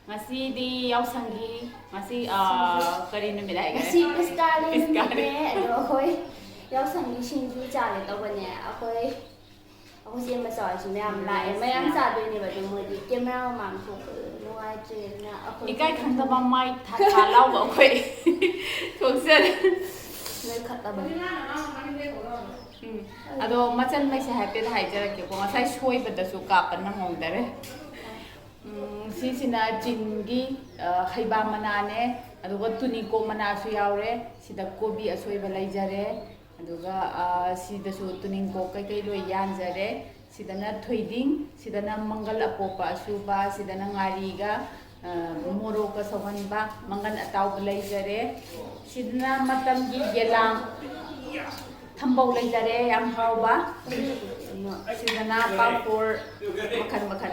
Masih di Yaosanggi, masih kari numit ay Masih piskali numit ayo ako'y Yaosang Singju chale tawne ako'y ako siya massage mayam lae mayam sabi ni ba yung mo di camera man ko nuai che na ako ikay khanda ba mai tha law ba ako'y thoksen nơi khata ba ado machan mai se happy hai jara ke ko ngasai soi ba da su ka pan na ngong dare sisina jingi khaiba manane aduga tuniko manasu yaure sida kobi asoiba laijare aduga sida su tuninko kai loi yanjare sidana thoiding sidana mangal apopa asuba sidana ngariga moroka sawanba mangan ataw laijare sidana matamgi yelang thambau laijare yam hauba sidana papor makan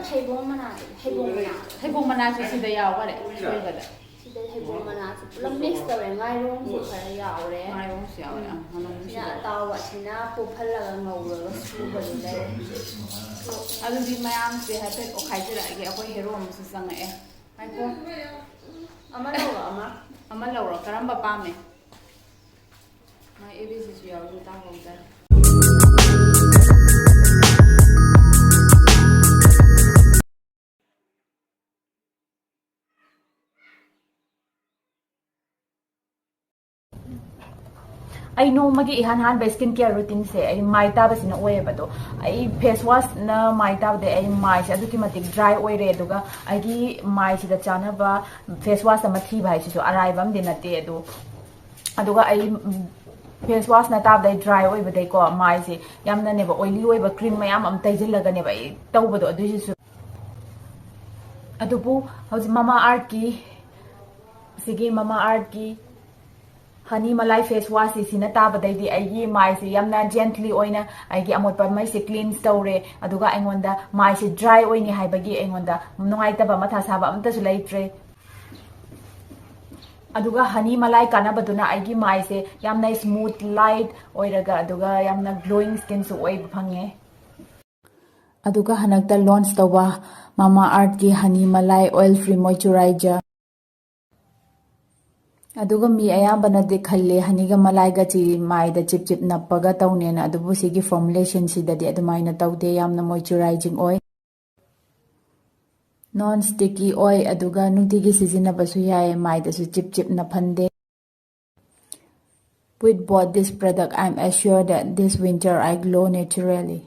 haibong mana su sida yawa re soibada sida haibong mana su pulam mix tawre ngairong su khara yaure ngairong su yaure ya tawa sina puphalaga ngawra su badu le adu di mayam se hape o khaijira ge akoi hero am su sanga e ai ko ama lawra karamba pame mai abc su yawa ta hawda I know magi ihan han ba skincare routine se ai mai ta ba sina oe ba do ai face wash na mai ta de ai mai sa duki matik dry oe re duga ai gi mai si da chana ba face wash ma thi bai si so arai bam de na te do aduga ai face wash na ta dai dry oe ba dai ko mai si yam na ne ba oily oe ba cream mayam am tai jil laga ne ba ai tau ba do adu si su adubu hauji Mamaearth ki sigi Mamaearth ki Honey Malai face wash is in a tabadai di ay mai si yamna gently oina ay gi amot pa mai si clean store aduga aingonda mai si dry oini haibagi aingonda nungai taba matha saba amta su laitre aduga Honey Malai kana baduna ay gi mai se yamna smooth light oiraga aduga yamna glowing skin su oi phange aduga hanakta launch tawa Mamaearth ki Honey Malai oil free moisturizer aduga mi ayambana de khalle haniga malaiga chi mai da chip chip nappaga tawne na adubu sigi formulation si da de adumaina tawde yamna moisturizing oil non sticky oil aduga nungtigi sizina basu yae mai da su chip chip na phande with bought this product I'm assured that this winter I glow naturally.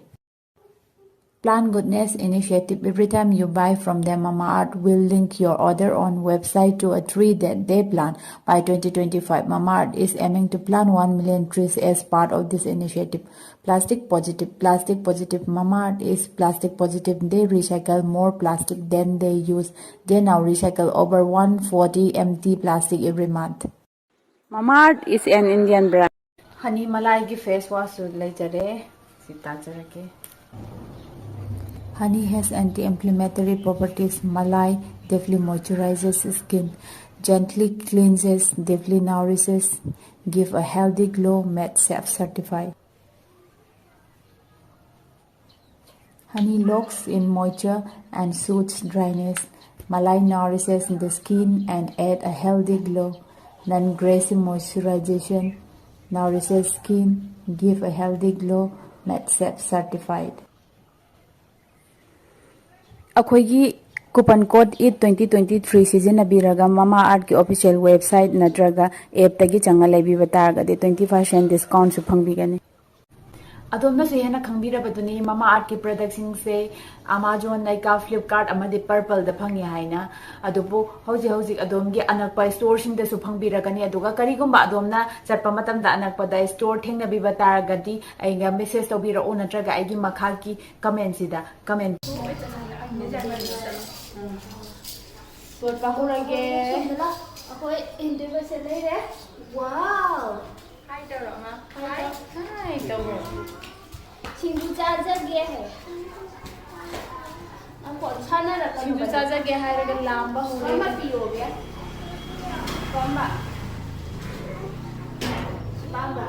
Plant Goodness Initiative. Every time you buy from them, Mamaearth will link your order on website to a tree that they plant. By 2025, Mamaearth is aiming to plant 1 million trees as part of this initiative. Plastic positive. Plastic positive. Mamaearth is plastic positive. They recycle more plastic than they use. They now recycle over 140 empty plastic every month. Mamaearth is an Indian brand. Honey Malai ki face wash laijare. Sita jarake. Honey has anti-inflammatory properties. Malai deeply moisturizes skin, gently cleanses, deeply nourishes, give a healthy glow, made safe certified. Honey locks in moisture and soothes dryness. Malai nourishes the skin and add a healthy glow. Non-greasy moisturization nourishes skin, give a healthy glow, made safe certified. Akoigi coupon code IT 2023 sizinabiraga Mamaearth ki official website natraga app tagi changa laibi bataraga de 25% discount su phangbigani adomna se hena khangbira baduni Mamaearth ki products se Amazon Naika Flipkart amadi Purple da phangni haina adubu hoji adomgi anakpa store sing da su phangbiragani aduga karigumba adomna chatpa matam da anakpa da store thengna bi bataragadi ainga message tobira o natraga aigi makha ki comment sida comment Tuột vào hôn anh kìa Aku individual đấy. Wow. Hai tờ rồi mà. Hai tờ rồi. Singju charger gaya hai. Aku अच्छा ना रखा. Singju charger gaya hai रगल Lamba हो गया. Kama piyo gaya. Kama. Kama.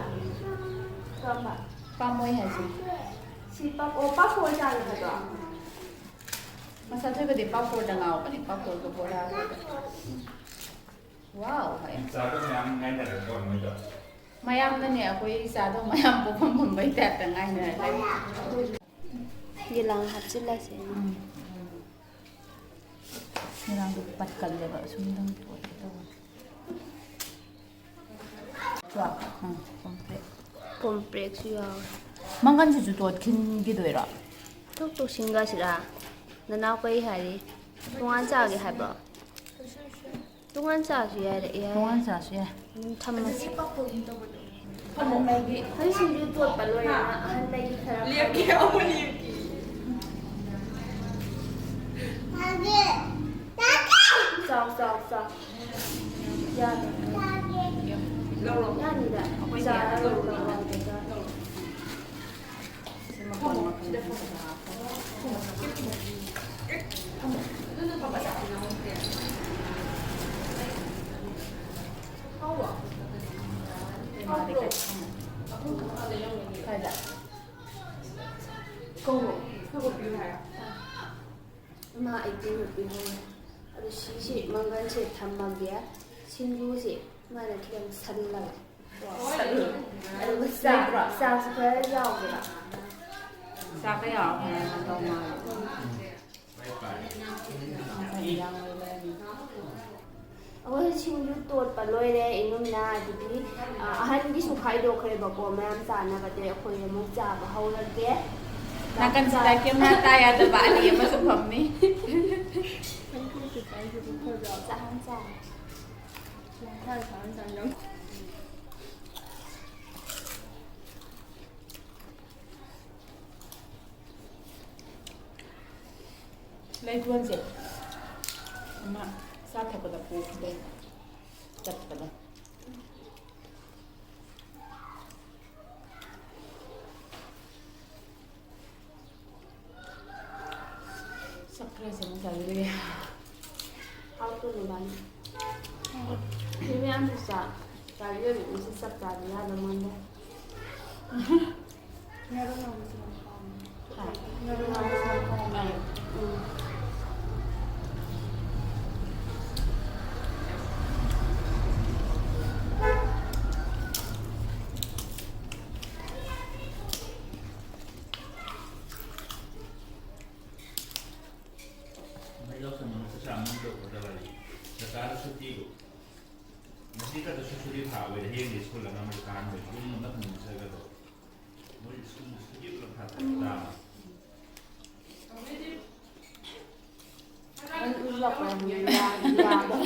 Kama. Pamoy hai si. Si pap opa phone चालू है तो. Masa thôi cái papor đang ngào cái papor cái bora wow hay Sa đó ngang ngay này rồi mới được. mayam na niya ko isa do mayam po pambay tata ngay na like Gilang hapsilase. nilang patkat leba sundang to ito swak complete Complex yaw. mangan si jutot kin gidoira 톡톡 신가시라. 나나 거의 하리. 동안 짜게 해봐. 동안 짜게 해야 돼. 동안 사수야 탐마시. 뭐 매기 한 신주 또 빨로야. 한 달이 사람. 리액해 어머니 썩썩썩. 야. lâu 야니다. 자. 마 아이템을 비하면 아주 시시 망간체 담막이야 신주시 마는 그냥 살라 아이고 싹스페 야오라 sa cái nhỏ này là đâu mà ꯑꯩꯈꯣꯏ ꯁꯤꯡꯖꯨ ꯇꯣꯠꯄ ꯂꯣꯏꯔꯦ ꯏꯅꯨꯝꯅ ꯑꯗꯨꯗꯤ ꯑꯍꯟꯒꯤꯁꯨ ꯈꯥꯏꯗꯣꯛꯈ꯭ꯔꯦꯕꯀꯣ ꯃꯌꯥꯝ ꯆꯥꯅꯕꯗꯤ ꯑꯩꯈꯣꯏ ꯑꯃꯨꯛ ꯆꯥꯕ ꯍꯧꯔꯒꯦ nakan sila kema kaya da ba ali ma su phamni ꯆꯥꯍꯟ ꯆꯥ lai tuan se ma sa tha ko da pu de chat ka da sakra se ma chal re ꯍꯥꯎꯇꯨꯅꯤ ꯕꯥꯅꯤ ꯃꯤ ꯃꯌꯥꯝꯁꯨ ꯆꯥꯔꯤꯕ ꯃꯤꯁꯤ ꯆꯞ ꯆꯥꯕ ꯌꯥꯗ ꯃꯥꯟꯗꯦ Mấy góc sân nó sẽ muốn được ở đây là cá nó xuất đi được. Mà chỉ cần xuất đi thảo về hiện thì school là nó mới cá về cũng nó mình sẽ cái đó. Mới school xuất đi là thảo ta. Anh ư lọc là già đó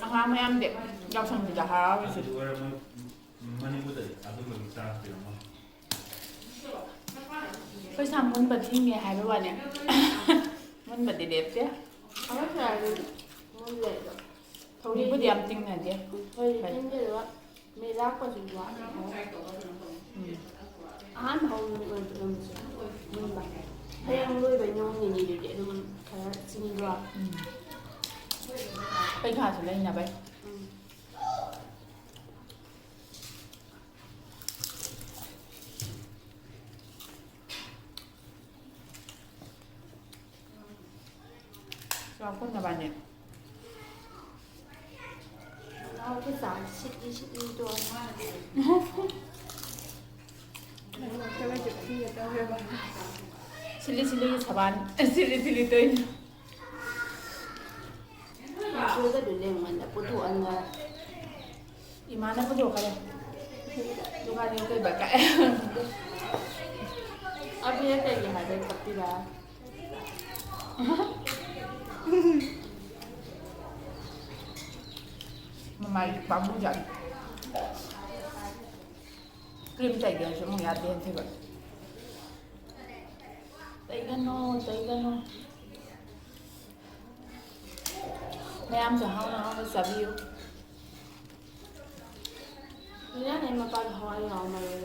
ang ama yam de daw sang di ha Cái thứ là manipur đấy, à tôi mình ta phải làm. ไปทำมันบัดที่เมียหายไปวันเนี่ย มันบัดเด็ดๆเจ้ เอาไม่ใช่มันเละหรอก เท่านี้ก็เดียมจริงนะเจ้ เฮ้ยเห็นเลยว่าไม่รักก็สิว่าอาหารเขามันแบบให้ยังลุยไปน้องนี่เดี๋ยวมันแค่สิ่งรอ ไปขาดสุดเลยนะไป เราคนกับบ้านเนี่ย เราที่30-20ตัวมาก จะไม่เจ็บที่จะเรียกว่า ซิลิสบานซิลิตัวนี้ คือก็ดูเรื่องมันแต่ปุถุอันละ อีมานั่นก็ดูกันเลยดูกันยังเคยแบบไก่ เอาไปยังไงอย่าหาได้กับที่ร้าน mà mày bấm không giận cream chạy đường xuống một nhà tiền thì vậy tay cái nô mẹ em sẽ không nó sẽ view เนี่ยในมาปันหอยเอามาเลย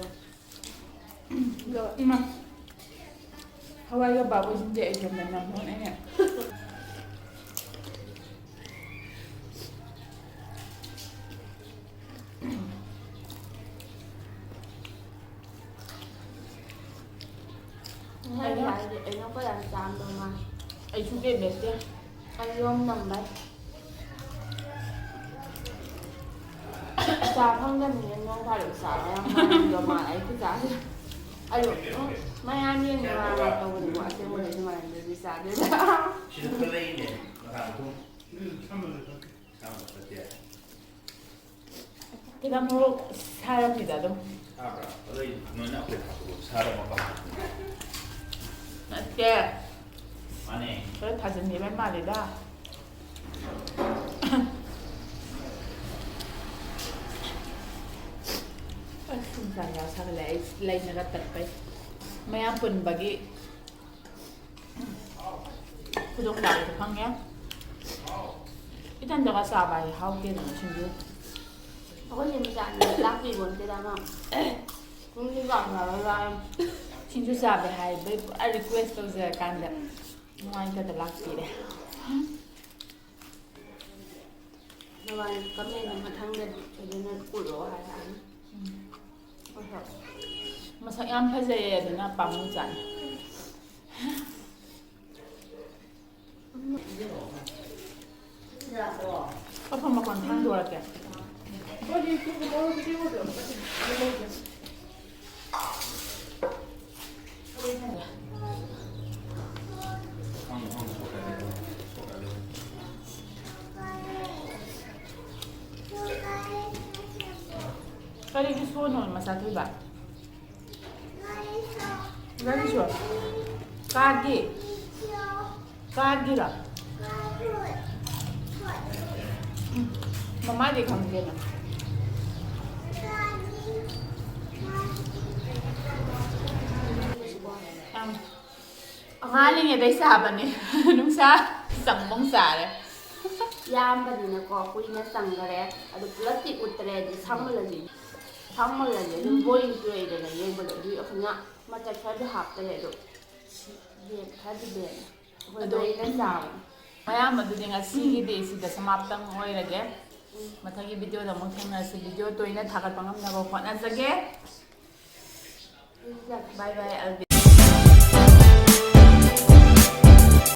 nhưng mà Hawaii cái bảo xin dễ cho mình nằm hôm nay nè Ai chú biết bếp chưa? Anh luôn nằm đấy. Xà không ra mình ngon thay được xà mà rồi mà ấy cứ xà đi. Ai được mấy anh như mà tao mình gọi xem mình nhưng mà đi xà đi. She's a plane in. Kita mau sarap di dalam. Abra, kalau nona aku sarap apa? Nanti, Mana? kalau tajan ni memang ada dah. Sungguh ya, saya lain nak terpai. Maya pun bagi kudung dah itu kan ya. Kita jangan sabar, hau dia nak sungguh. Aku sih bisa lắc đi buồn cái đó không? Cũng như vậy là Sungguh sabar hai, I request tu saya kan dah. Mau kita dah lagi deh. mà có nên là thằng lên cho nên là cùi lỗ hai tháng. Masak yang pasal ada nak pamujan. Apa makan tang dua lagi? Kali itu semua non masak tu ba? Gani sure. Kadi lah. Mama dia kamu dia nak. Ngaling ya dai saban ni. Nung sa sang mong sa le. Yam bên này có quy nó sẵn cái đấy, ở được lớp thì út tre thì xong rồi là gì đừng vui cười để là gì bây giờ đi ở phần nhá mà chắc phải đi học cái này được việc phải đi biển rồi đây nó giàu Maya maduding asigi de sida samaptang oirage mathagi video da mong thangna si video toina thagat pangam na ko na sage bye bye.